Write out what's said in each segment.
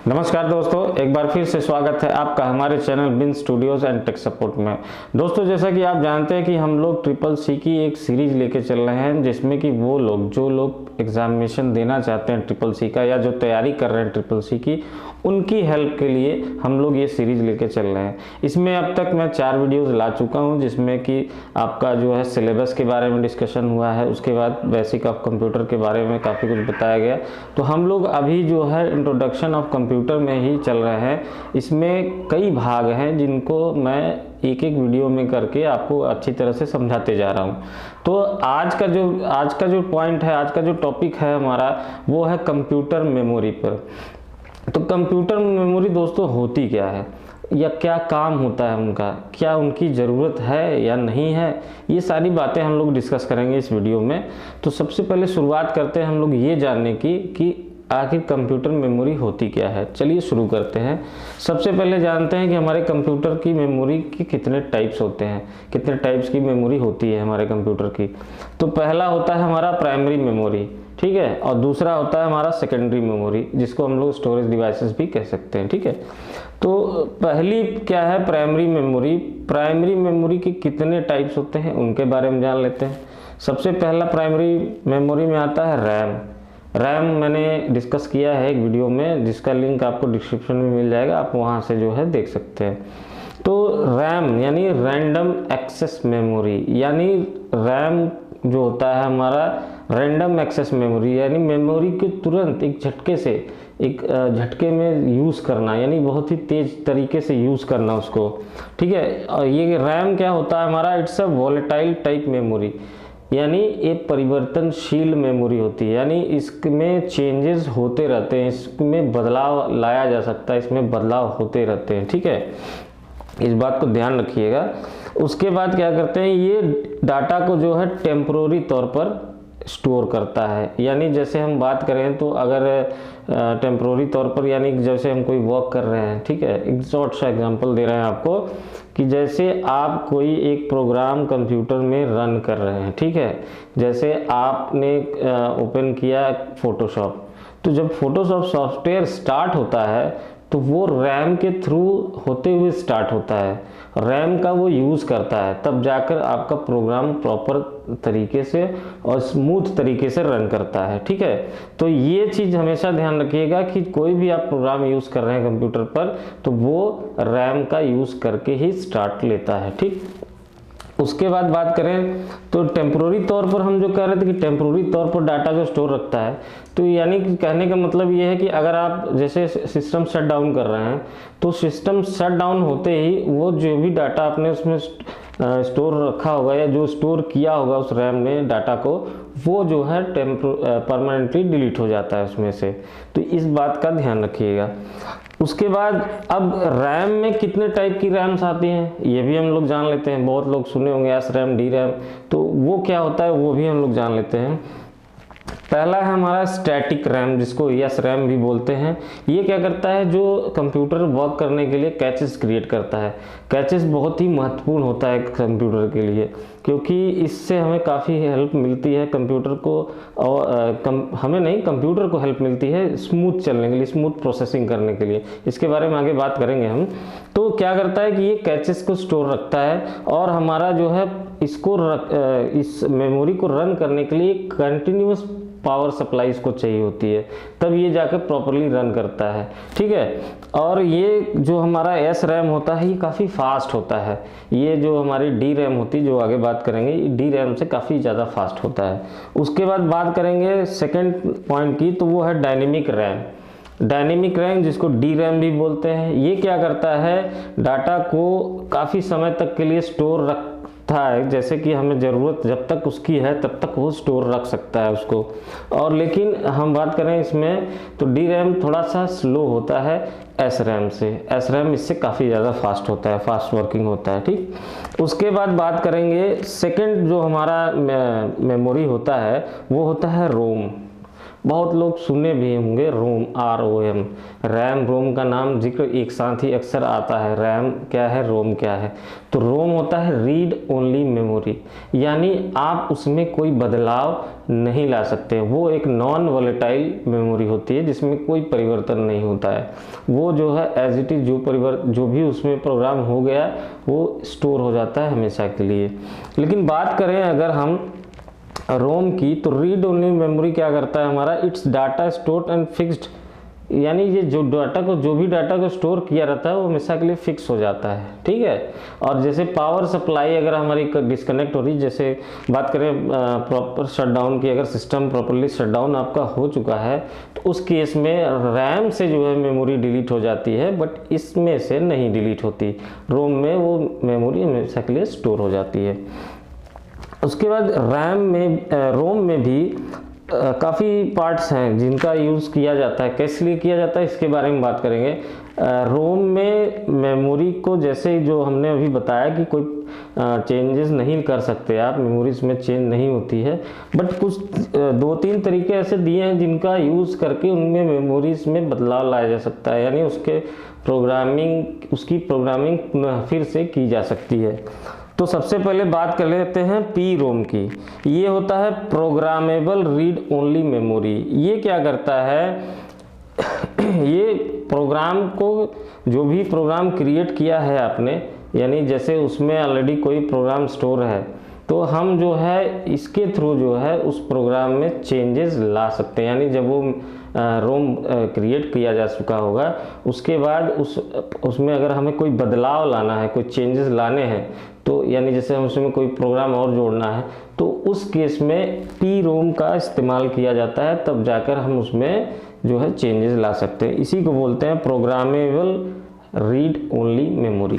नमस्कार दोस्तों, एक बार फिर से स्वागत है आपका हमारे चैनल बिन स्टूडियोज एंड टेक सपोर्ट में। दोस्तों, जैसा कि आप जानते हैं कि हम लोग ट्रिपल सी की एक सीरीज लेके चल रहे हैं, जिसमें कि वो लोग जो लोग एग्जामिनेशन देना चाहते हैं ट्रिपल सी का या जो तैयारी कर रहे हैं ट्रिपल सी की, उनकी हेल्प के लिए हम लोग ये सीरीज लेके चल रहे हैं। इसमें अब तक मैं 4 वीडियोस ला चुका हूं, जिसमें कि आपका जो है सिलेबस के बारे में डिस्कशन हुआ है, उसके बाद बेसिक ऑफ कंप्यूटर के बारे में काफ़ी कुछ बताया गया। तो हम लोग अभी जो है इंट्रोडक्शन ऑफ कंप्यूटर में ही चल रहे हैं। इसमें कई भाग हैं जिनको मैं एक एक वीडियो में करके आपको अच्छी तरह से समझाते जा रहा हूं। तो आज का जो पॉइंट है, आज का जो टॉपिक है हमारा, वो है कंप्यूटर मेमोरी पर। तो कंप्यूटर मेमोरी दोस्तों होती क्या है, या क्या काम होता है उनका, क्या उनकी ज़रूरत है या नहीं है, ये सारी बातें हम लोग डिस्कस करेंगे इस वीडियो में। तो सबसे पहले शुरुआत करते हैं हम लोग ये जानने की कि आखिर कंप्यूटर मेमोरी होती क्या है। चलिए शुरू करते हैं। सबसे पहले जानते हैं कि हमारे कंप्यूटर की मेमोरी के कितने टाइप्स होते हैं, कितने टाइप्स की मेमोरी होती है हमारे कंप्यूटर की। तो पहला होता है हमारा प्राइमरी मेमोरी, ठीक है, और दूसरा होता है हमारा सेकेंडरी मेमोरी, जिसको हम लोग स्टोरेज डिवाइसेस भी कह सकते हैं, ठीक है। तो पहली क्या है प्राइमरी मेमोरी। प्राइमरी मेमोरी के कितने टाइप्स होते हैं उनके बारे में जान लेते हैं। सबसे पहला प्राइमरी मेमोरी में आता है रैम। रैम मैंने डिस्कस किया है एक वीडियो में, जिसका लिंक आपको डिस्क्रिप्शन में मिल जाएगा, आप वहाँ से जो है देख सकते हैं। तो रैम यानी रैंडम एक्सेस मेमोरी, यानी रैम जो होता है हमारा रैंडम एक्सेस मेमोरी, यानी मेमोरी को तुरंत एक झटके में यूज़ करना, यानी बहुत ही तेज तरीके से यूज़ करना उसको, ठीक है। और ये रैम क्या होता है हमारा, it's a volatile type memory, यानी एक परिवर्तनशील मेमोरी होती है, यानी इसमें चेंजेस होते रहते हैं, इसमें बदलाव लाया जा सकता है, इसमें बदलाव होते रहते हैं, ठीक है। इस बात को ध्यान रखिएगा। उसके बाद क्या करते हैं, ये डाटा को जो है टेम्पोररी तौर पर स्टोर करता है। यानी जैसे हम बात करें तो अगर टेम्पोररी तौर पर, यानी जैसे हम कोई वर्क कर रहे हैं, ठीक है, एक शॉर्ट सा एग्जांपल दे रहे हैं आपको कि जैसे आप कोई एक प्रोग्राम कंप्यूटर में रन कर रहे हैं, ठीक है। जैसे आपने ओपन किया फोटोशॉप, तो जब फोटोशॉप सॉफ्टवेयर स्टार्ट होता है तो वो रैम के थ्रू होते हुए स्टार्ट होता है, रैम का वो यूज़ करता है, तब जाकर आपका प्रोग्राम प्रॉपर तरीके से और स्मूथ तरीके से रन करता है, ठीक है। तो ये चीज़ हमेशा ध्यान रखिएगा कि कोई भी आप प्रोग्राम यूज़ कर रहे हैं कंप्यूटर पर, तो वो रैम का यूज़ करके ही स्टार्ट लेता है, ठीक। उसके बाद बात करें तो टेम्पोररी तौर पर हम जो कह रहे थे कि टेम्पोररी तौर पर डाटा जो स्टोर रखता है, तो यानी कि कहने का मतलब ये है कि अगर आप जैसे सिस्टम शट डाउन कर रहे हैं, तो सिस्टम शट डाउन होते ही वो जो भी डाटा आपने उसमें स्टोर रखा होगा या जो स्टोर किया होगा उस रैम में डाटा को, वो जो है परमानेंटली डिलीट हो जाता है उसमें से। तो इस बात का ध्यान रखिएगा। उसके बाद अब रैम में कितने टाइप की रैम्स आती हैं ये भी हम लोग जान लेते हैं। बहुत लोग सुने होंगे एस रैम, डी रैम, तो वो क्या होता है वो भी हम लोग जान लेते हैं। पहला है हमारा स्टैटिक रैम, जिसको एस रैम भी बोलते हैं। ये क्या करता है, जो कंप्यूटर वर्क करने के लिए कैचेस क्रिएट करता है। कैचेस बहुत ही महत्वपूर्ण होता है कंप्यूटर के लिए, क्योंकि इससे हमें काफ़ी हेल्प मिलती है कंप्यूटर को, और हमें नहीं, कंप्यूटर को हेल्प मिलती है स्मूथ चलने के लिए, स्मूथ प्रोसेसिंग करने के लिए। इसके बारे में आगे बात करेंगे हम। तो क्या करता है कि ये कैचेस को स्टोर रखता है, और हमारा जो है इस मेमोरी को रन करने के लिए कंटिन्यूअस पावर सप्लाई इसको चाहिए होती है, तब ये जाकर प्रॉपरली रन करता है, ठीक है। और ये जो हमारा एस रैम होता है ये काफ़ी फास्ट होता है। ये जो हमारी डी रैम होती है, जो आगे बात करेंगे, डी रैम से काफ़ी ज़्यादा फास्ट होता है। उसके बाद बात करेंगे सेकेंड पॉइंट की, तो वो है डायनेमिक रैम। डायनेमिक रैम, जिसको डी रैम भी बोलते हैं, ये क्या करता है, डाटा को काफ़ी समय तक के लिए स्टोर रखता है, जैसे कि हमें ज़रूरत जब तक उसकी है तब तक वो स्टोर रख सकता है उसको। और लेकिन हम बात करें इसमें, तो डी रैम थोड़ा सा स्लो होता है एस रैम से। एस रैम इससे काफ़ी ज़्यादा फास्ट होता है, फास्ट वर्किंग होता है, ठीक। उसके बाद बात करेंगे सेकंड जो हमारा मेमोरी होता है, वो होता है रोम। बहुत लोग सुने भी होंगे रोम, ROM, रैम रोम का नाम जिक्र एक साथ ही अक्सर आता है। रैम क्या है, रोम क्या है? तो रोम होता है रीड ओनली मेमोरी, यानी आप उसमें कोई बदलाव नहीं ला सकते। वो एक नॉन वोलेटाइल मेमोरी होती है जिसमें कोई परिवर्तन नहीं होता है। वो जो है एज इट इज़ जो भी उसमें प्रोग्राम हो गया वो स्टोर हो जाता है हमेशा के लिए। लेकिन बात करें अगर हम रोम की, तो रीड ओनली मेमोरी क्या करता है हमारा, it's data stored and fixed, यानी ये जो भी डाटा को स्टोर किया रहता है वो हमेशा के लिए फिक्स हो जाता है, ठीक है। और जैसे पावर सप्लाई अगर हमारी डिस्कनेक्ट हो रही, जैसे बात करें प्रॉपर शटडाउन की, अगर सिस्टम प्रॉपरली शटडाउन आपका हो चुका है तो उस केस में रैम से जो है मेमोरी डिलीट हो जाती है, बट इसमें से नहीं डिलीट होती। रोम में वो मेमोरी हमेशा के लिए स्टोर हो जाती है। उसके बाद रोम में भी काफ़ी पार्ट्स हैं जिनका यूज़ किया जाता है। कैसे लिए किया जाता है इसके बारे में बात करेंगे। रोम में मेमोरी को, जैसे जो हमने अभी बताया कि कोई चेंजेस नहीं कर सकते आप, मेमोरीज में चेंज नहीं होती है, बट कुछ 2-3 तरीके ऐसे दिए हैं जिनका यूज़ करके उनमें मेमोरीज में बदलाव लाया जा सकता है, यानी उसकी प्रोग्रामिंग फिर से की जा सकती है। तो सबसे पहले बात कर लेते हैं पी रोम की। ये होता है प्रोग्रामेबल रीड ओनली मेमोरी। ये क्या करता है ये प्रोग्राम को, जो भी प्रोग्राम क्रिएट किया है आपने, यानी जैसे उसमें ऑलरेडी कोई प्रोग्राम स्टोर है, तो हम जो है इसके थ्रू जो है उस प्रोग्राम में चेंजेस ला सकते हैं। यानी जब वो रोम क्रिएट किया जा चुका होगा, उसके बाद उसमें अगर हमें कोई बदलाव लाना है, कोई चेंजेस लाने हैं, तो यानी जैसे हम उसमें कोई प्रोग्राम और जोड़ना है, तो उस केस में पी रोम का इस्तेमाल किया जाता है, तब जाकर हम उसमें जो है चेंजेस ला सकते हैं। इसी को बोलते हैं प्रोग्रामेबल रीड ओनली मेमोरी।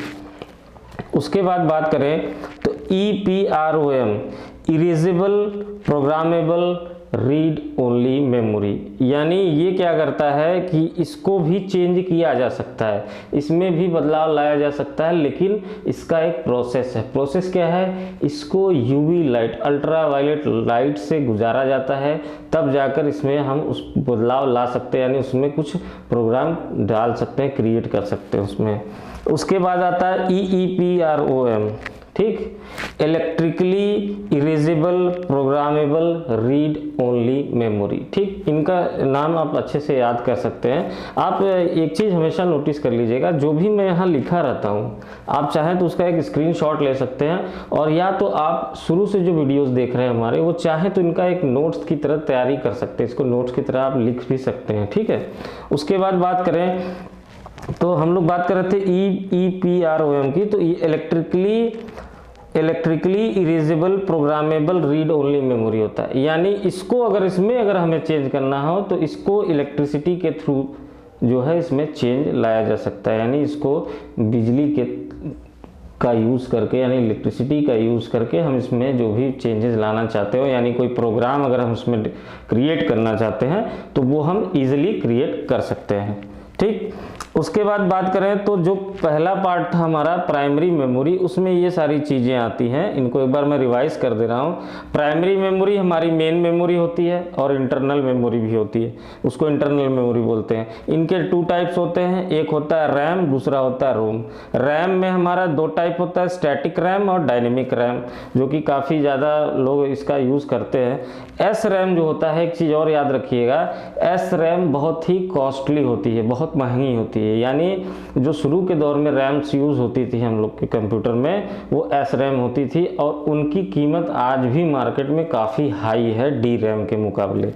उसके बाद बात करें तो EPROM, erasable programmable read only memory, यानी ये क्या करता है कि इसको भी चेंज किया जा सकता है, इसमें भी बदलाव लाया जा सकता है, लेकिन इसका एक प्रोसेस है। प्रोसेस क्या है, इसको UV light, ultraviolet light से गुजारा जाता है, तब जाकर इसमें हम उस बदलाव ला सकते हैं, यानी उसमें कुछ प्रोग्राम डाल सकते हैं, क्रिएट कर सकते हैं उसमें। उसके बाद आता है EEPROM, ठीक, electrically erasable programmable read only memory, ठीक। इनका नाम आप अच्छे से याद कर सकते हैं। आप एक चीज़ हमेशा नोटिस कर लीजिएगा, जो भी मैं यहाँ लिखा रहता हूँ, आप चाहें तो उसका एक स्क्रीनशॉट ले सकते हैं, और या तो आप शुरू से जो वीडियोस देख रहे हैं हमारे, वो चाहे तो इनका एक नोट्स की तरह तैयारी कर सकते हैं, इसको नोट्स की तरह आप लिख भी सकते हैं, ठीक है। उसके बाद बात करें तो हम लोग बात कर रहे थे EEPROM की, तो electrically erasable programmable read only memory होता है, यानी इसको अगर हमें चेंज करना हो तो इसको इलेक्ट्रिसिटी के थ्रू जो है इसमें चेंज लाया जा सकता है, यानी इसको बिजली का यूज़ करके, यानी इलेक्ट्रिसिटी का यूज़ करके हम इसमें जो भी चेंजेस लाना चाहते हो, यानी कोई प्रोग्राम अगर हम इसमें क्रिएट करना चाहते हैं तो वो हम इजीली क्रिएट कर सकते हैं, ठीक। उसके बाद बात करें तो जो पहला पार्ट था हमारा प्राइमरी मेमोरी, उसमें ये सारी चीज़ें आती हैं। इनको एक बार मैं रिवाइज कर दे रहा हूँ। प्राइमरी मेमोरी हमारी मेन मेमोरी होती है, और इंटरनल मेमोरी भी होती है, उसको इंटरनल मेमोरी बोलते हैं। इनके 2 टाइप्स होते हैं, एक होता है रैम, दूसरा होता है रोम। रैम में हमारा 2 टाइप होता है, स्टैटिक रैम और डायनेमिक रैम, जो कि काफ़ी ज़्यादा लोग इसका यूज़ करते हैं। एस रैम जो होता है, एक चीज़ और याद रखिएगा, एस रैम बहुत ही कॉस्टली होती है, बहुत महंगी होती है, यानी जो शुरू के दौर में रैम्स यूज़ होती थी हम लोग के कंप्यूटर में, वो एस रैम होती थी, और उनकी कीमत आज भी मार्केट में काफ़ी हाई है डी रैम के मुकाबले।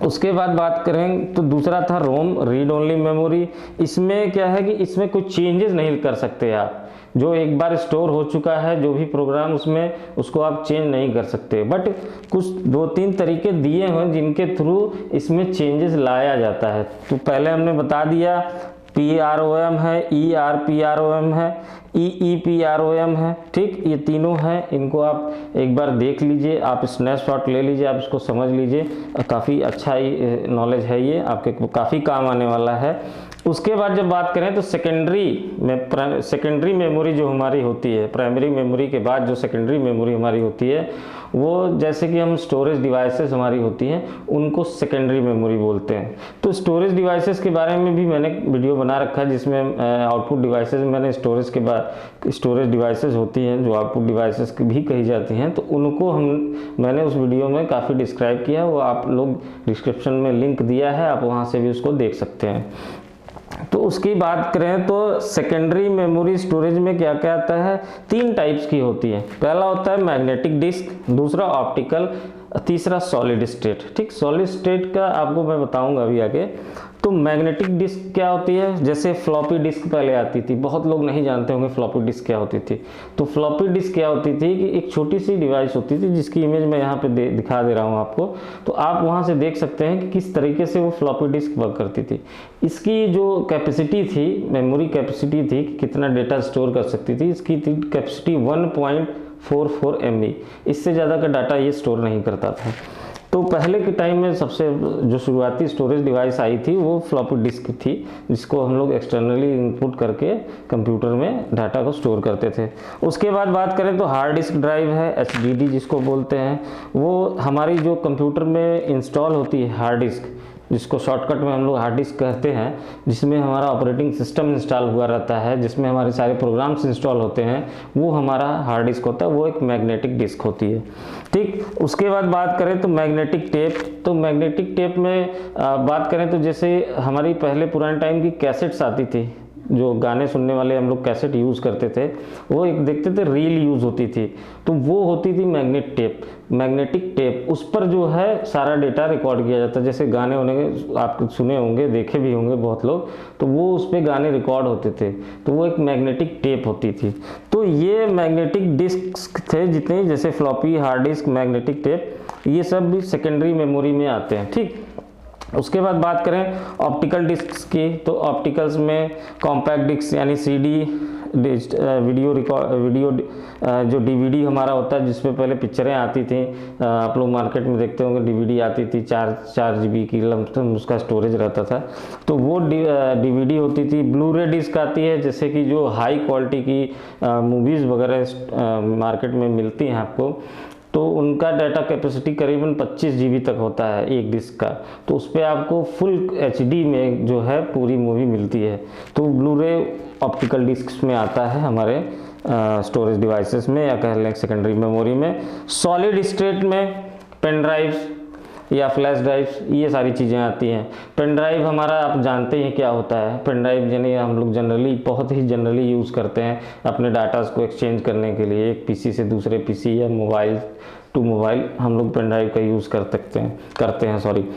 उसके बाद बात करें तो दूसरा था रोम, रीड ओनली मेमोरी। इसमें क्या है कि इसमें कोई चेंजेस नहीं कर सकते आप, जो एक बार स्टोर हो चुका है जो भी प्रोग्राम उसमें, उसको आप चेंज नहीं कर सकते, बट कुछ 2-3 तरीके दिए हैं जिनके थ्रू इसमें चेंजेस लाया जाता है। तो पहले हमने बता दिया, PROM है, ERPROM है, EEPROM है, ठीक, ये तीनों हैं। इनको आप एक बार देख लीजिए, आप स्नैपशॉट ले लीजिए, आप इसको समझ लीजिए, काफ़ी अच्छा ही नॉलेज है, ये आपके काफ़ी काम आने वाला है। उसके बाद जब बात करें तो सेकेंडरी मेमोरी जो हमारी होती है, प्राइमरी मेमोरी के बाद जो सेकेंडरी मेमोरी हमारी होती है, वो जैसे कि हम स्टोरेज डिवाइसेस हमारी होती हैं उनको सेकेंडरी मेमोरी बोलते हैं। तो स्टोरेज डिवाइसेस के बारे में भी मैंने वीडियो बना रखा है जिसमें आउटपुट डिवाइसेस मैंने स्टोरेज के बाद स्टोरेज डिवाइसेस होती हैं जो आउटपुट डिवाइसेस भी कही जाती हैं, तो उनको मैंने उस वीडियो में काफ़ी डिस्क्राइब किया है, वो आप लोग डिस्क्रिप्शन में लिंक दिया है, आप वहाँ से भी उसको देख सकते हैं। तो उसकी बात करें तो सेकेंडरी मेमोरी स्टोरेज में क्या क्या आता है, 3 टाइप्स की होती है। पहला होता है मैग्नेटिक डिस्क, दूसरा ऑप्टिकल, तीसरा सॉलिड स्टेट। ठीक, सॉलिड स्टेट का आपको मैं बताऊंगा अभी आगे। तो मैग्नेटिक डिस्क क्या होती है, जैसे फ्लॉपी डिस्क पहले आती थी, बहुत लोग नहीं जानते होंगे फ्लॉपी डिस्क क्या होती थी। तो फ्लॉपी डिस्क क्या होती थी कि एक छोटी सी डिवाइस होती थी जिसकी इमेज मैं यहाँ पे दिखा दे रहा हूँ आपको। तो आप वहाँ से देख सकते हैं कि किस तरीके से वो फ्लॉपी डिस्क वर्क करती थी। इसकी जो कैपेसिटी थी, मेमोरी कैपेसिटी थी कि कितना डेटा स्टोर कर सकती थी, इसकी थी कैपेसिटी 1.44 MB। इससे ज़्यादा का डाटा ये स्टोर नहीं करता था। तो पहले के टाइम में सबसे जो शुरुआती स्टोरेज डिवाइस आई थी वो फ्लॉपी डिस्क थी, जिसको हम लोग एक्सटर्नली इनपुट करके कंप्यूटर में डाटा को स्टोर करते थे। उसके बाद बात करें तो हार्ड डिस्क ड्राइव है, HDD जिसको बोलते हैं, वो हमारी जो कंप्यूटर में इंस्टॉल होती है हार्ड डिस्क, जिसको शॉर्टकट में हम लोग हार्ड डिस्क कहते हैं, जिसमें हमारा ऑपरेटिंग सिस्टम इंस्टॉल हुआ रहता है, जिसमें हमारे सारे प्रोग्राम्स इंस्टॉल होते हैं, वो हमारा हार्ड डिस्क होता है, वो एक मैग्नेटिक डिस्क होती है। ठीक, उसके बाद बात करें तो मैग्नेटिक टेप। तो मैग्नेटिक टेप में बात करें तो जैसे हमारी पहले पुराने टाइम की कैसेट्स आती थी, जो गाने सुनने वाले हम लोग कैसेट यूज़ करते थे, वो एक देखते थे रील यूज़ होती थी, तो वो होती थी मैग्नेटिक टेप। उस पर जो है सारा डेटा रिकॉर्ड किया जाता है, जैसे गाने होने आप सुने होंगे, देखे भी होंगे बहुत लोग, तो वो उस पर गाने रिकॉर्ड होते थे, तो वो एक मैग्नेटिक टेप होती थी। तो ये मैग्नेटिक डिस्क थे जितने, जैसे floppy, hard disk, magnetic tape, ये सब भी सेकेंडरी मेमोरी में आते हैं। ठीक, उसके बाद बात करें ऑप्टिकल डिस्क की, तो ऑप्टिकल्स में कॉम्पैक्ट डिस्क यानी CD, वीडियो जो DVD हमारा होता है, जिसमें पहले पिक्चरें आती थी, आप लोग मार्केट में देखते होंगे DVD आती थी 4 GB की लमसम उसका स्टोरेज रहता था, तो वो DVD होती थी। ब्लूरे डिस्क आती है, जैसे कि जो हाई क्वालिटी की मूवीज़ वगैरह मार्केट में मिलती हैं आपको, तो उनका डाटा कैपेसिटी करीबन 25 GB तक होता है एक डिस्क का, तो उस पर आपको फुल HD में जो है पूरी मूवी मिलती है। तो ब्लूरे ऑप्टिकल डिस्क में आता है हमारे स्टोरेज डिवाइसेस में, या कह लें सेकेंडरी मेमोरी में। सॉलिड स्टेट में पेन ड्राइव्स या फ्लैश ड्राइव्स, ये सारी चीज़ें आती हैं। पेन ड्राइव हमारा आप जानते हैं क्या होता है। पेन ड्राइव यानी हम लोग जनरली बहुत ही जनरली यूज़ करते हैं अपने डाटास को एक्सचेंज करने के लिए, एक PC से दूसरे PC या मोबाइल टू मोबाइल हम लोग पेन ड्राइव का यूज़ करते हैं।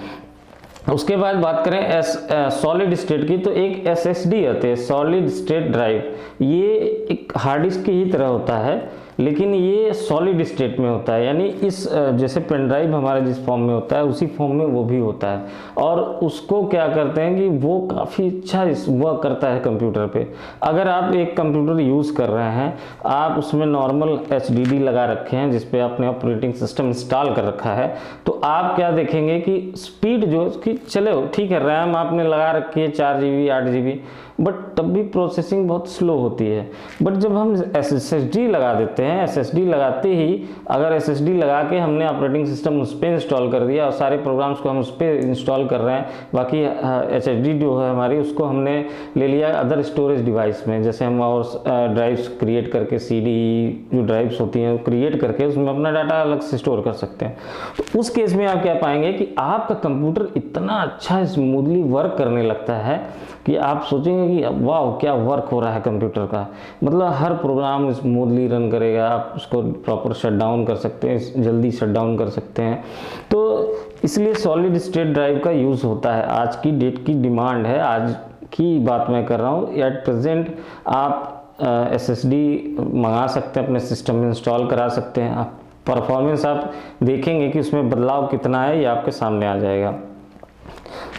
उसके बाद बात करें सॉलिड स्टेट की, तो एक SSD आते हैं, सॉलिड स्टेट ड्राइव। ये एक हार्ड डिस्क की ही तरह होता है, लेकिन ये सॉलिड स्टेट में होता है, यानी इस जैसे पेन ड्राइव हमारा जिस फॉर्म में होता है उसी फॉर्म में वो भी होता है। और उसको क्या करते हैं कि वो काफ़ी अच्छा वर्क करता है कंप्यूटर पे। अगर आप एक कंप्यूटर यूज़ कर रहे हैं, आप उसमें नॉर्मल HDD लगा रखे हैं जिस पे आपने ऑपरेटिंग सिस्टम इंस्टॉल कर रखा है, तो आप क्या देखेंगे कि स्पीड जो उसकी, चलो ठीक है रैम आपने लगा रखी है 4 GB 8 GB, बट तब भी प्रोसेसिंग बहुत स्लो होती है। बट जब हम SSD लगा देते हैं, SSD लगाते ही अगर SSD लगा के हमने ऑपरेटिंग सिस्टम उस पर इंस्टॉल कर दिया और सारे प्रोग्राम्स को हम उस पर इंस्टॉल कर रहे हैं, बाकी HDD जो है हमारी उसको हमने ले लिया अदर स्टोरेज डिवाइस में, जैसे हम और ड्राइव्स क्रिएट करके CD जो ड्राइव्स होती हैं वो क्रिएट करके उसमें अपना डाटा अलग से स्टोर कर सकते हैं। तो उस केस में आप क्या पाएंगे कि आपका कंप्यूटर इतना अच्छा स्मूथली वर्क करने लगता है कि आप सोचेंगे कि वाह क्या वर्क हो रहा है कंप्यूटर का, मतलब हर प्रोग्राम स्मूथली रन करेगा, आप उसको प्रॉपर शट डाउन कर सकते हैं, जल्दी शट डाउन कर सकते हैं। तो इसलिए सॉलिड स्टेट ड्राइव का यूज़ होता है। आज की डेट की डिमांड है, आज की बात मैं कर रहा हूँ। एट प्रेजेंट आप SSD मंगा सकते हैं, अपने सिस्टम में इंस्टॉल करा सकते हैं। आप परफॉर्मेंस आप देखेंगे कि उसमें बदलाव कितना है, ये आपके सामने आ जाएगा।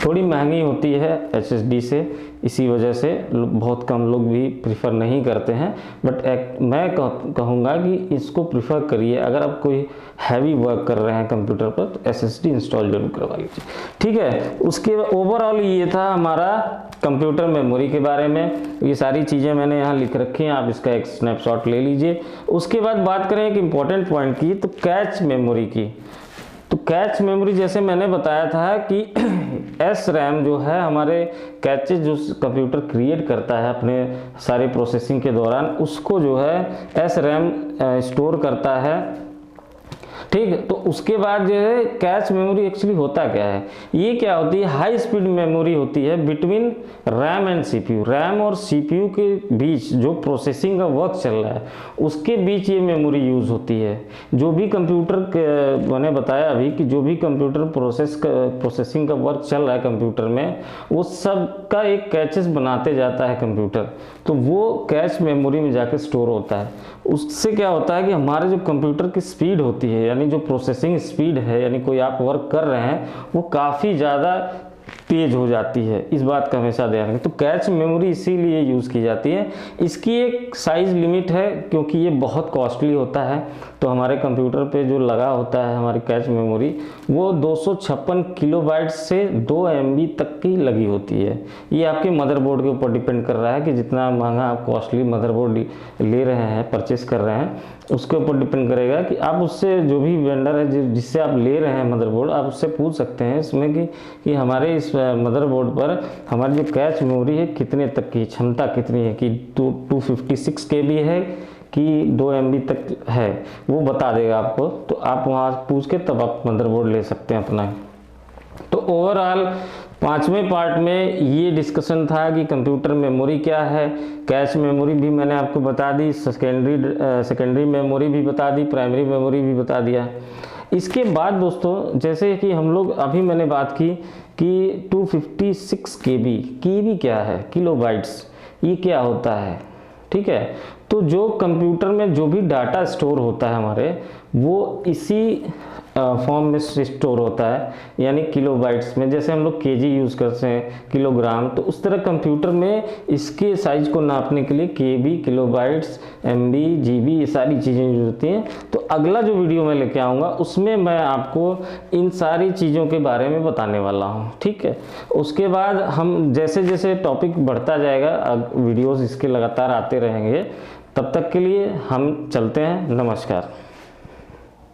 थोड़ी महंगी होती है SSD से, इसी वजह से बहुत कम लोग भी प्रिफर नहीं करते हैं। बट मैं कहूँगा कि इसको प्रिफर करिए। अगर आप कोई हैवी वर्क कर रहे हैं कंप्यूटर पर तो SSD इंस्टॉल जरूर करवा लीजिए, ठीक है। उसके ओवरऑल ये था हमारा कंप्यूटर मेमोरी के बारे में। ये सारी चीज़ें मैंने यहाँ लिख रखी हैं, आप इसका एक स्नैपशॉट ले लीजिए। उसके बाद बात करें एक इम्पॉर्टेंट पॉइंट की, तो कैच मेमोरी की। तो कैच मेमोरी जैसे मैंने बताया था कि SRAM जो है हमारे कैचेज जो कंप्यूटर क्रिएट करता है अपने सारे प्रोसेसिंग के दौरान, उसको जो है SRAM स्टोर करता है, ठीक है। तो उसके बाद जो है कैच मेमोरी एक्चुअली होता क्या है, ये क्या होती है, हाई स्पीड मेमोरी होती है between RAM and CPU। RAM और CPU के बीच जो प्रोसेसिंग का वर्क चल रहा है उसके बीच ये मेमोरी यूज़ होती है। जो भी कंप्यूटर मैंने बताया अभी कि जो भी कंप्यूटर प्रोसेसिंग का वर्क चल रहा है कंप्यूटर में, वो सब का एक कैचेस बनाते जाता है कंप्यूटर, तो वो कैच मेमोरी में जाकर स्टोर होता है। उससे क्या होता है कि हमारे जो कंप्यूटर की स्पीड होती है, यानी जो प्रोसेसिंग स्पीड है, यानी कोई आप वर्क कर रहे हैं वो काफ़ी ज़्यादा तेज हो जाती है। इस बात का हमेशा ध्यान रखें। तो कैच मेमोरी इसीलिए यूज़ की जाती है। इसकी एक साइज़ लिमिट है क्योंकि ये बहुत कॉस्टली होता है। तो हमारे कंप्यूटर पे जो लगा होता है हमारी कैच मेमोरी, वो 256 किलोबाइट से 2 MB तक की लगी होती है। ये आपके मदरबोर्ड के ऊपर डिपेंड कर रहा है कि जितना महंगा आप कॉस्टली मदरबोर्ड ले रहे हैं, परचेस कर रहे हैं, उसके ऊपर डिपेंड करेगा कि आप उससे, जो भी वेंडर है जिससे आप ले रहे हैं मदरबोर्ड, आप उससे पूछ सकते हैं इसमें कि हमारे इस मदरबोर्ड पर हमारी जो कैच मेमोरी है कितने तक की क्षमता कितनी है, कि 256 KB है कि 2 MB तक है, वो बता देगा आपको। तो आप वहाँ पूछ के तब आप मदरबोर्ड ले सकते हैं अपना। तो ओवरऑल 5वें पार्ट में ये डिस्कशन था कि कंप्यूटर मेमोरी क्या है, कैश मेमोरी भी मैंने आपको बता दी, सेकेंडरी मेमोरी भी बता दी, प्राइमरी मेमोरी भी बता दिया। इसके बाद दोस्तों, जैसे कि हम लोग अभी मैंने बात की कि 256 KB क्या है, किलोबाइट्स, ये क्या होता है, ठीक है। तो जो कंप्यूटर में जो भी डाटा स्टोर होता है हमारे, वो इसी फॉर्म में स्टोर होता है, यानी किलोबाइट्स में। जैसे हम लोग KG यूज़ करते हैं, किलोग्राम, तो उस तरह कंप्यूटर में इसके साइज को नापने के लिए KB, किलोबाइट्स, MB, GB, ये सारी चीज़ें यूज होती हैं। तो अगला जो वीडियो मैं लेके आऊँगा उसमें मैं आपको इन सारी चीज़ों के बारे में बताने वाला हूँ, ठीक है। उसके बाद हम जैसे जैसे टॉपिक बढ़ता जाएगा, वीडियोज़ इसके लगातार आते रहेंगे। तब तक के लिए हम चलते हैं, नमस्कार।